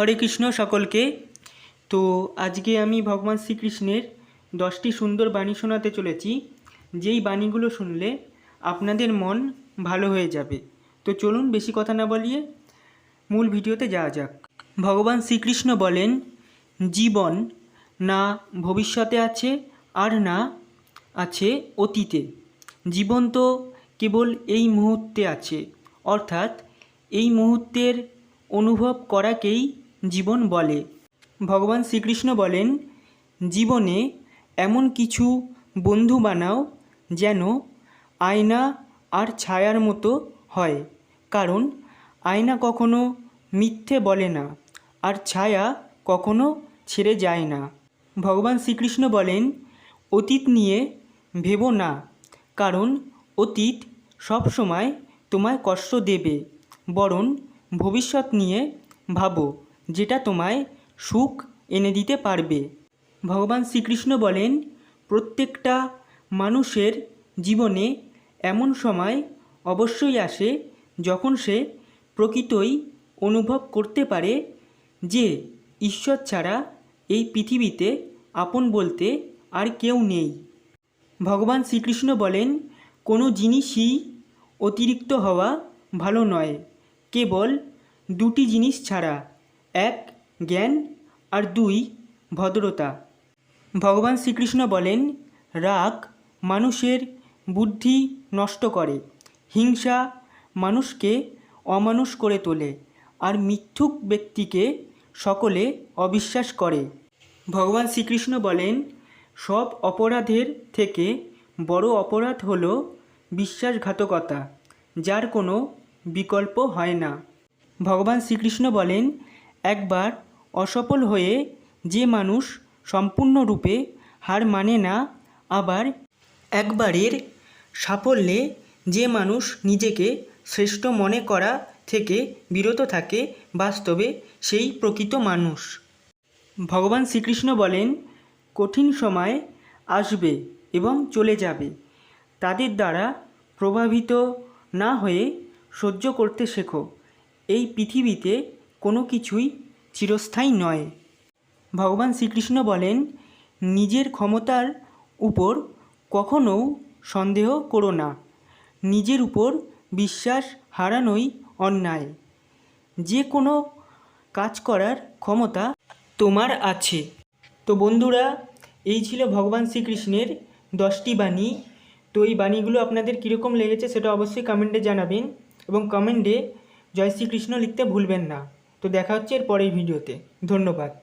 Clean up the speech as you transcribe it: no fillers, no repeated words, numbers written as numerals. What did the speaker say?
হরে কৃষ্ণ সকলকে। তো আজকে আমি ভগবান শ্রীকৃষ্ণের 10টি সুন্দর বাণী শোনাতে চলেছি, যেই বাণীগুলো শুনলে আপনাদের মন ভালো হয়ে যাবে। তো চলুন বেশি কথা না বলিয়ে মূল ভিডিওতে যাওয়া যাক। ভগবান শ্রীকৃষ্ণ বলেন, জীবন না ভবিষ্যতে আছে আর না আছে অতীতে। জীবন তো কেবল এই মুহূর্তে আছে, অর্থাৎ এই মুহূর্তের অনুভব করাকেই জীবন বলে। ভগবান শ্রীকৃষ্ণ বলেন, জীবনে এমন কিছু বন্ধু বানাও যেন আয়না আর ছায়ার মতো হয়, কারণ আয়না কখনো মিথ্যে বলে না আর ছায়া কখনো ছেড়ে যায় না। ভগবান শ্রীকৃষ্ণ বলেন, অতীত নিয়ে ভেবো না, কারণ অতীত সব সময় তোমায় কষ্ট দেবে, বরং ভবিষ্যৎ নিয়ে ভাবো, যেটা তোমায় সুখ এনে দিতে পারবে। ভগবান শ্রীকৃষ্ণ বলেন, প্রত্যেকটা মানুষের জীবনে এমন সময় অবশ্যই আসে যখন সে প্রকৃতই অনুভব করতে পারে যে ঈশ্বর ছাড়া এই পৃথিবীতে আপন বলতে আর কেউ নেই। ভগবান শ্রীকৃষ্ণ বলেন, কোনো জিনিসই অতিরিক্ত হওয়া ভালো নয়, কেবল দুটি জিনিস ছাড়া, 1 জ্ঞান আর 2 ভদ্রতা। ভগবান শ্রীকৃষ্ণ বলেন, রাগ মানুষের বুদ্ধি নষ্ট করে, হিংসা মানুষকে অমানুষ করে তোলে, আর মিথ্যুক ব্যক্তিকে সকলে অবিশ্বাস করে। ভগবান শ্রীকৃষ্ণ বলেন, সব অপরাধের থেকে বড় অপরাধ হলো বিশ্বাসঘাতকতা, যার কোনো বিকল্প হয় না। ভগবান শ্রীকৃষ্ণ বলেন, একবার অসফল হয়ে যে মানুষ সম্পূর্ণরূপে হার মানে না, আবার একবারের সাফল্যে যে মানুষ নিজেকে শ্রেষ্ঠ মনে করা থেকে বিরত থাকে, বাস্তবে সেই প্রকৃত মানুষ। ভগবান শ্রীকৃষ্ণ বলেন, কঠিন সময় আসবে এবং চলে যাবে, তাদের দ্বারা প্রভাবিত না হয়ে সহ্য করতে শেখো। এই পৃথিবীতে কোনো কিছুই চিরস্থায়ী নয়। ভগবান শ্রীকৃষ্ণ বলেন, নিজের ক্ষমতার উপর কখনও সন্দেহ করো না, নিজের উপর বিশ্বাস হারানোই অন্যায়। যে কোনো কাজ করার ক্ষমতা তোমার আছে। তো বন্ধুরা, এই ছিল ভগবান শ্রীকৃষ্ণের 10টি বাণী। তো এই বাণীগুলো আপনাদের কীরকম লেগেছে সেটা অবশ্যই কমেন্টে জানাবেন, এবং কমেন্টে জয় শ্রীকৃষ্ণ লিখতে ভুলবেন না। তো দেখা হচ্ছে এর পরের ভিডিওতে। ধন্যবাদ।